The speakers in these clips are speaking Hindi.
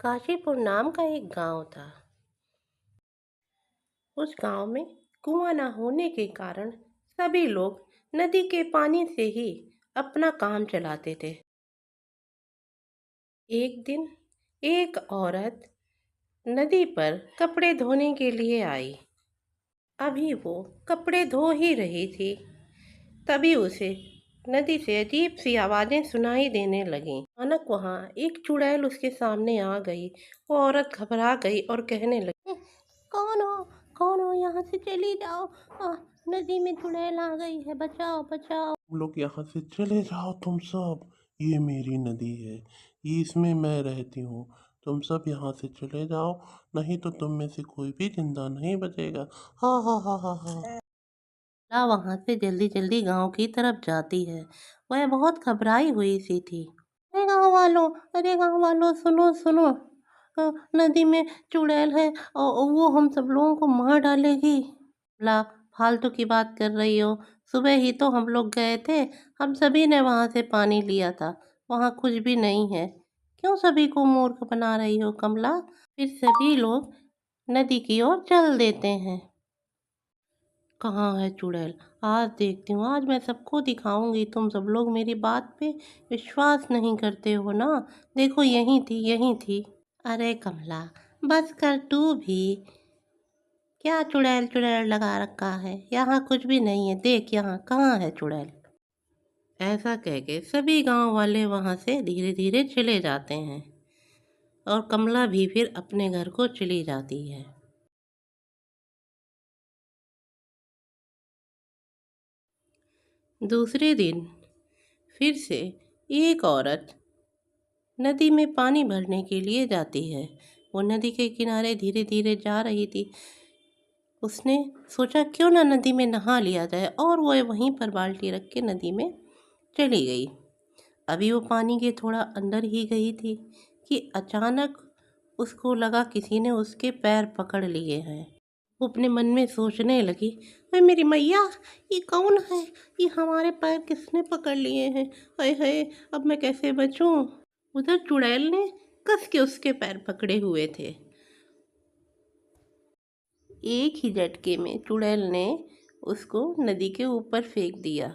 काशीपुर नाम का एक गांव था। उस गांव में कुआं न होने के कारण सभी लोग नदी के पानी से ही अपना काम चलाते थे। एक दिन एक औरत नदी पर कपड़े धोने के लिए आई। अभी वो कपड़े धो ही रही थी, तभी उसे नदी से अजीब सी आवाजें सुनाई देने लगीं। अचानक वहां एक चुड़ैल उसके सामने आ गई। वो औरत घबरा गई और कहने लगी, कौन हो? कौन हो? यहाँ से चली जाओ। नदी में चुड़ैल आ गई है, बचाओ बचाओ। तुम लोग यहाँ से चले जाओ। तुम सब, ये मेरी नदी है, ये इसमें मैं रहती हूँ। तुम सब यहाँ से चले जाओ, नहीं तो तुम में से कोई भी जिंदा नहीं बचेगा। हा हा हा हा हा। ला वहां से जल्दी जल्दी गांव की तरफ जाती है। वह बहुत घबराई हुई सी थी। अरे गांव वालों, सुनो सुनो। नदी में चुड़ैल है और वो हम सब लोगों को मार डालेगी। ला, फालतू की बात कर रही हो? सुबह ही तो हम लोग गए थे। हम सभी ने वहां से पानी लिया था। वहां कुछ भी नहीं है। क्यों सभी को मूर्ख बना रही हो कमला? फिर सभी लोग नदी की ओर चल देते हैं। कहाँ है चुड़ैल? आज देखती हूँ, आज मैं सबको दिखाऊंगी। तुम सब लोग मेरी बात पे विश्वास नहीं करते हो ना। देखो, यहीं थी, यहीं थी। अरे कमला, बस कर तू भी। क्या चुड़ैल चुड़ैल लगा रखा है? यहाँ कुछ भी नहीं है। देख यहाँ, कहाँ है चुड़ैल? ऐसा कह के सभी गांव वाले वहां से धीरे धीरे चले जाते हैं और कमला भी फिर अपने घर को चली जाती है। दूसरे दिन फिर से एक औरत नदी में पानी भरने के लिए जाती है। वो नदी के किनारे धीरे धीरे जा रही थी। उसने सोचा क्यों ना नदी में नहा लिया जाए, और वो वहीं पर बाल्टी रख के नदी में चली गई। अभी वो पानी के थोड़ा अंदर ही गई थी कि अचानक उसको लगा किसी ने उसके पैर पकड़ लिए हैं। वो अपने मन में सोचने लगी, अरे मेरी मैया, ये कौन है? ये हमारे पैर किसने पकड़ लिए हैं? हाय हाय, अब मैं कैसे बचूं? उधर चुड़ैल ने कस के उसके पैर पकड़े हुए थे। एक ही झटके में चुड़ैल ने उसको नदी के ऊपर फेंक दिया।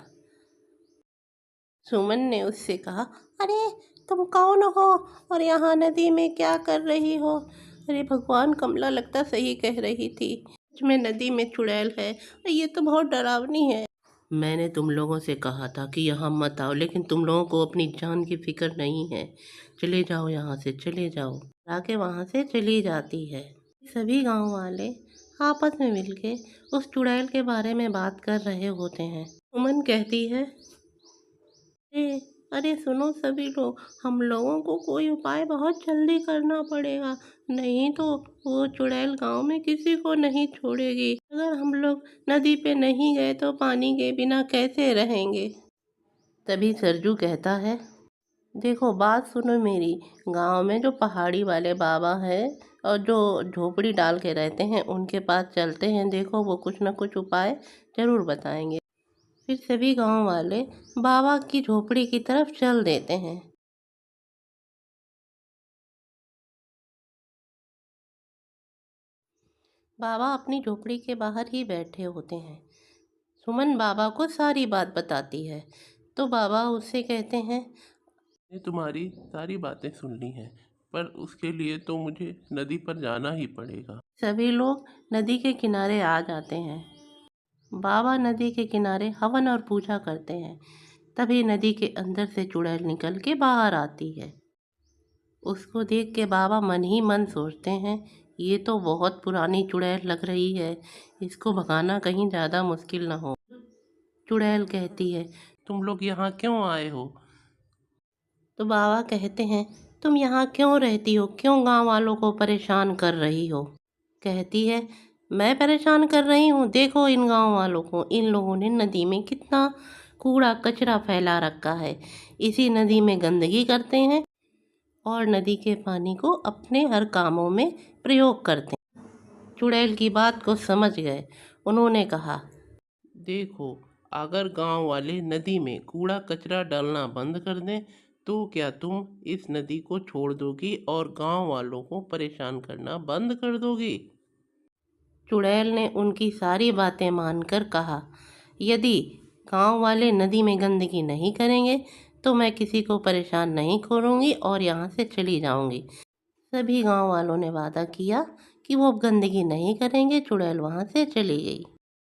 सुमन ने उससे कहा, अरे तुम कौन हो और यहाँ नदी में क्या कर रही हो? अरे भगवान, कमला लगता सही कह रही थी। सच में नदी में चुड़ैल है। ये तो बहुत डरावनी है। मैंने तुम लोगों से कहा था कि यहाँ मत आओ, लेकिन तुम लोगों को अपनी जान की फिक्र नहीं है। चले जाओ यहाँ से, चले जाओ। आके वहाँ से चली जाती है। सभी गांव वाले आपस में मिलके उस चुड़ैल के बारे में बात कर रहे होते हैं। सुमन कहती है, अरे अरे सुनो सभी लोग, हम लोगों को कोई उपाय बहुत जल्दी करना पड़ेगा, नहीं तो वो चुड़ैल गांव में किसी को नहीं छोड़ेगी। अगर हम लोग नदी पे नहीं गए तो पानी के बिना कैसे रहेंगे? तभी सरजू कहता है, देखो बात सुनो मेरी। गांव में जो पहाड़ी वाले बाबा हैं और जो झोपड़ी डाल के रहते हैं, उनके पास चलते हैं। देखो वो कुछ न कुछ उपाय जरूर बताएंगे। फिर सभी गांव वाले बाबा की झोपड़ी की तरफ चल देते हैं। बाबा अपनी झोपड़ी के बाहर ही बैठे होते हैं। सुमन बाबा को सारी बात बताती है, तो बाबा उससे कहते हैं, मैंने तुम्हारी सारी बातें सुन ली हैं, पर उसके लिए तो मुझे नदी पर जाना ही पड़ेगा। सभी लोग नदी के किनारे आ जाते हैं। बाबा नदी के किनारे हवन और पूजा करते हैं। तभी नदी के अंदर से चुड़ैल निकल के बाहर आती है। उसको देख के बाबा मन ही मन सोचते हैं, ये तो बहुत पुरानी चुड़ैल लग रही है, इसको भगाना कहीं ज़्यादा मुश्किल ना हो। चुड़ैल कहती है, तुम लोग यहाँ क्यों आए हो? तो बाबा कहते हैं, तुम यहाँ क्यों रहती हो? क्यों गांव वालों को परेशान कर रही हो? कहती है, मैं परेशान कर रही हूँ? देखो इन गांव वालों को, इन लोगों ने नदी में कितना कूड़ा कचरा फैला रखा है। इसी नदी में गंदगी करते हैं और नदी के पानी को अपने हर कामों में प्रयोग करते हैं। चुड़ैल की बात को समझ गए। उन्होंने कहा, देखो, अगर गांव वाले नदी में कूड़ा कचरा डालना बंद कर दें तो क्या तुम इस नदी को छोड़ दोगी और गांव वालों को परेशान करना बंद कर दोगी? चुड़ैल ने उनकी सारी बातें मानकर कहा, यदि गांव वाले नदी में गंदगी नहीं करेंगे तो मैं किसी को परेशान नहीं करूंगी और यहाँ से चली जाऊंगी। सभी गांव वालों ने वादा किया कि वो अब गंदगी नहीं करेंगे। चुड़ैल वहाँ से चली गई।